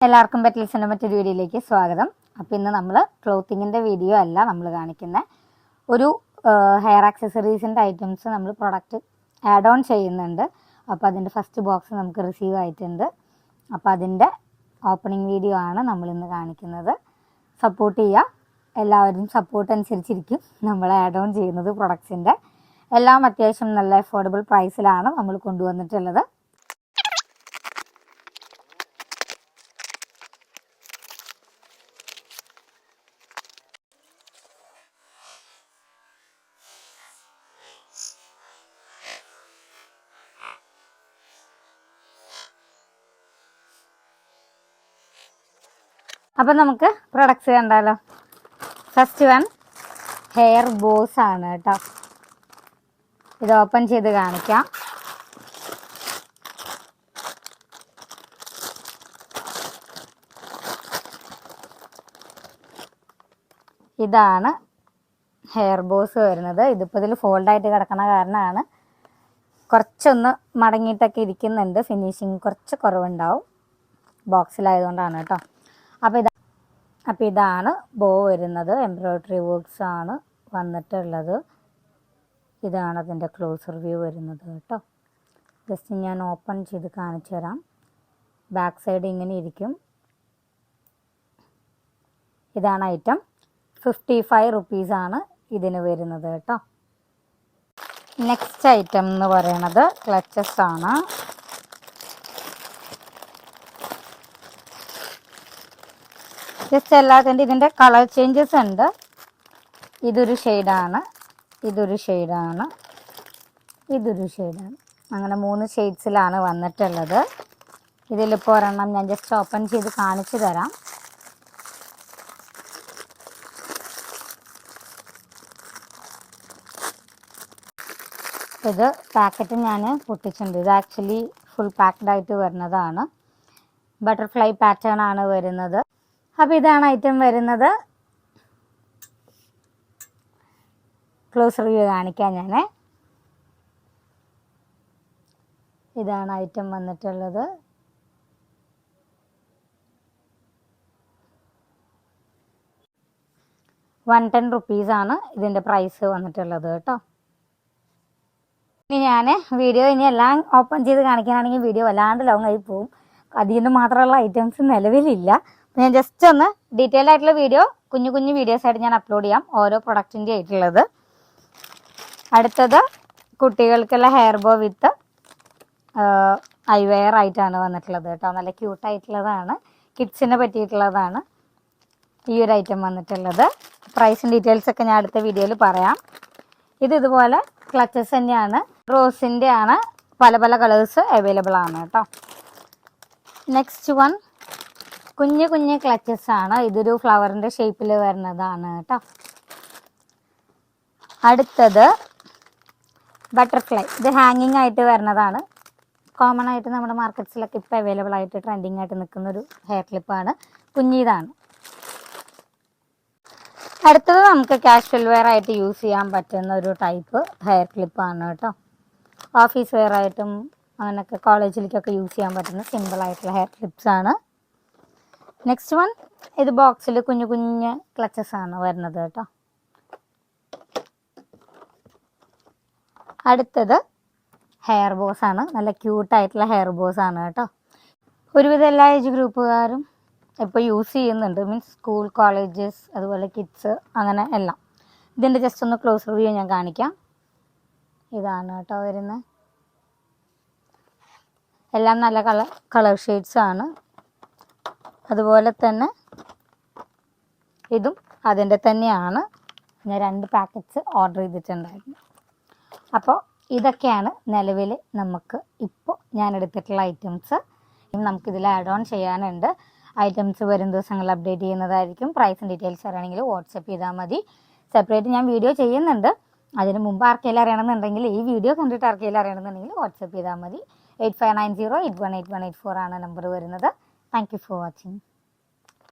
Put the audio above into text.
എല്ലാവർക്കും പെറ്റൽസിൻ്റെ മറ്റൊരു വീഡിയോയിലേക്ക് സ്വാഗതം. അപ്പോൾ ഇന്ന് നമ്മൾ ക്ലോത്തിങ്ങിൻ്റെ വീഡിയോ അല്ല നമ്മൾ കാണിക്കുന്നത്, ഒരു ഹെയർ ആക്സസറീസിൻ്റെ ഐറ്റംസ് നമ്മൾ പ്രൊഡക്റ്റ് ആഡ് ഓൺ ചെയ്യുന്നുണ്ട്. അപ്പോൾ അതിൻ്റെ ഫസ്റ്റ് ബോക്സ് നമുക്ക് റിസീവ് ആയിട്ടുണ്ട്. അപ്പോൾ അതിൻ്റെ ഓപ്പണിംഗ് വീഡിയോ ആണ് നമ്മളിന്ന് കാണിക്കുന്നത്. സപ്പോർട്ട് ചെയ്യുക, എല്ലാവരും സപ്പോർട്ട് അനുസരിച്ചിരിക്കും നമ്മൾ ആഡ് ഓൺ ചെയ്യുന്നത്. പ്രൊഡക്ട്സിൻ്റെ എല്ലാം അത്യാവശ്യം നല്ല അഫോർഡബിൾ പ്രൈസിലാണ് നമ്മൾ കൊണ്ടുവന്നിട്ടുള്ളത്. അപ്പം നമുക്ക് പ്രൊഡക്ട്സ് കണ്ടാലോ. ഫസ്റ്റ് വൺ ഹെയർ ബോസ് ആണ് കേട്ടോ. ഇത് ഓപ്പൺ ചെയ്ത് കാണിക്കാം. ഇതാണ് ഹെയർ ബോസ് വരുന്നത്. ഇതിപ്പോൾ ഇതിൽ ഫോൾഡായിട്ട് കിടക്കണ കാരണമാണ് കുറച്ചൊന്ന് മടങ്ങിയിട്ടൊക്കെ ഇരിക്കുന്നുണ്ട്. ഫിനിഷിങ് കുറച്ച് കുറവുണ്ടാവും, ബോക്സിലായതുകൊണ്ടാണ് കേട്ടോ. അപ്പോൾ ഇതാണ് ബോ വരുന്നത്. എംബ്രോയ്ഡറി വർക്ക്സ് ആണ് വന്നിട്ടുള്ളത്. ഇതാണ് അതിൻ്റെ ക്ലോസർ വ്യൂ വരുന്നത് കേട്ടോ. ജസ്റ്റ് ഞാൻ ഓപ്പൺ ചെയ്ത് കാണിച്ചു തരാം. ബാക്ക് സൈഡ് ഇങ്ങനെ ഇരിക്കും. ഇതാണ് ഐറ്റം. 55 റുപ്പീസാണ് ഇതിന് വരുന്നത് കേട്ടോ. നെക്സ്റ്റ് ഐറ്റം എന്ന് പറയുന്നത് ക്ലച്ചസ് ആണ്. ജസ്റ്റ് എല്ലാത്തിൻ്റെ ഇതിൻ്റെ കളർ ചേഞ്ചസ് ഉണ്ട്. ഇതൊരു ഷെയ്ഡാണ്, ഇതൊരു ഷെയ്ഡാണ്, ഇതൊരു ഷെയ്ഡാണ്. അങ്ങനെ 3 ഷെയ്ഡ്സിലാണ് വന്നിട്ടുള്ളത്. ഇതിലിപ്പോൾ ഒരെണ്ണം ഞാൻ ജസ്റ്റ് ഓപ്പൺ ചെയ്ത് കാണിച്ചു തരാം. ഇത് പാക്കറ്റ് ഞാൻ പൊട്ടിച്ചിട്ടുണ്ട്. ഇത് ആക്ച്വലി ഫുൾ പാക്ഡ് ആയിട്ട് വരുന്നതാണ്. ബട്ടർഫ്ലൈ പാറ്റേൺ ആണ് വരുന്നത്. അപ്പോൾ ഇതാണ് ഐറ്റം വരുന്നത്. ക്ലോസ് റിവ്യൂ കാണിക്കാം ഞാൻ. ഇതാണ് ഐറ്റം വന്നിട്ടുള്ളത്. ₹110 ഇതിൻ്റെ പ്രൈസ് വന്നിട്ടുള്ളത് കേട്ടോ. ഇനി ഞാൻ വീഡിയോ എല്ലാം ഓപ്പൺ ചെയ്ത് കാണിക്കാനാണെങ്കിൽ വീഡിയോ വല്ലാണ്ട് ലോങ് ആയി പോകും. അതിന് മാത്രമുള്ള ഐറ്റംസ് നിലവിലില്ല. ഞാൻ ജസ്റ്റ് ഒന്ന് ഡീറ്റെയിൽ ആയിട്ടുള്ള വീഡിയോ കുഞ്ഞു കുഞ്ഞു വീഡിയോസ് ആയിട്ട് ഞാൻ അപ്ലോഡ് ചെയ്യാം, ഓരോ പ്രൊഡക്റ്റിൻ്റെ ആയിട്ടുള്ളത്. അടുത്തത് കുട്ടികൾക്കുള്ള ഹെയർ ബോ വിത്ത് ഐവെയർ ആയിട്ടാണ് വന്നിട്ടുള്ളത് കേട്ടോ. നല്ല ക്യൂട്ടായിട്ടുള്ളതാണ്, കിഡ്സിനെ പറ്റിയിട്ടുള്ളതാണ് ഈ ഒരു ഐറ്റം വന്നിട്ടുള്ളത്. പ്രൈസും ഡീറ്റെയിൽസ് ഒക്കെ ഞാൻ അടുത്ത വീഡിയോയിൽ പറയാം. ഇതുപോലെ ക്ലച്ചസ് തന്നെയാണ്, റോസിൻ്റെ ആണ്. പല പല കളേഴ്സ് അവൈലബിൾ ആണ് കേട്ടോ. നെക്സ്റ്റ് വൺ കുഞ്ഞു കുഞ്ഞു ക്ലച്ചസ് ആണ്. ഇതൊരു ഫ്ലവറിൻ്റെ ഷേപ്പിൽ വരുന്നതാണ് കേട്ടോ. അടുത്തത് ബട്ടർഫ്ലൈ. ഇത് ഹാങ്ങിങ് ആയിട്ട് വരുന്നതാണ്. കോമൺ ആയിട്ട് നമ്മുടെ മാർക്കറ്റ്സിലൊക്കെ ഇപ്പോൾ അവൈലബിൾ ആയിട്ട് ട്രെൻഡിങ് ആയിട്ട് നിൽക്കുന്നൊരു ഹെയർ ക്ലിപ്പാണ്. കുഞ്ഞിതാണ്. അടുത്തത് നമുക്ക് കാഷ്വൽ വെയർ ആയിട്ട് യൂസ് ചെയ്യാൻ പറ്റുന്ന ഒരു ടൈപ്പ് ഹെയർ ക്ലിപ്പാണ് കേട്ടോ. ഓഫീസ് വെയർ ആയിട്ടും അങ്ങനെയൊക്കെ കോളേജിലേക്കൊക്കെ യൂസ് ചെയ്യാൻ പറ്റുന്ന സിമ്പിളായിട്ടുള്ള ഹെയർ ക്ലിപ്സ് ആണ്. നെക്സ്റ്റ് വൺ ഇത് ബോക്സിൽ കുഞ്ഞു കുഞ്ഞ് ക്ലച്ചസ് ആണ് വരുന്നത് കേട്ടോ. അടുത്തത് ഹെയർ ബോസ് ആണ്. നല്ല ക്യൂട്ടായിട്ടുള്ള ഹെയർ ബോസ് ആണ് കേട്ടോ. ഒരുവിധം എല്ലാ ഏജ് ഗ്രൂപ്പുകാരും ഇപ്പോൾ യൂസ് ചെയ്യുന്നുണ്ട്. മീൻസ് സ്കൂൾ, കോളേജസ്, അതുപോലെ കിഡ്സ്, അങ്ങനെ എല്ലാം. ഇതിൻ്റെ ജസ്റ്റ് ഒന്ന് ക്ലോസ് റിവ്യൂ ഞാൻ കാണിക്കാം. ഇതാണ് കേട്ടോ വരുന്നത്. എല്ലാം നല്ല കളർ ഷെയ്ഡ്സ് ആണ്. അതുപോലെ തന്നെ ഇതും അതിൻ്റെ തന്നെയാണ്. ഞാൻ 2 പാക്കറ്റ്സ് ഓർഡർ ചെയ്തിട്ടുണ്ടായിരുന്നു. അപ്പോൾ ഇതൊക്കെയാണ് നിലവിൽ നമുക്ക് ഇപ്പോൾ ഞാൻ എടുത്തിട്ടുള്ള ഐറ്റംസ്. നമുക്കിതിൽ ആഡ് ഓൺ ചെയ്യാനുണ്ട്. ഐറ്റംസ് വരും ദിവസങ്ങളിൽ അപ്ഡേറ്റ് ചെയ്യുന്നതായിരിക്കും. പ്രൈസും ഡീറ്റെയിൽസ് അറിയണമെങ്കിൽ വാട്സപ്പ് ചെയ്താൽ മതി. സെപ്പറേറ്റ് ഞാൻ വീഡിയോ ചെയ്യുന്നുണ്ട്. അതിന് മുമ്പ് ആർക്കെങ്കിലും അറിയണമെന്നുണ്ടെങ്കിൽ, ഈ വീഡിയോ കണ്ടിട്ട് ആർക്കെങ്കിലും അറിയണമെന്നുണ്ടെങ്കിൽ വാട്സപ്പ് ചെയ്താൽ മതി. 8590818184 ആണ് നമ്പർ വരുന്നത്. Thank you for watching.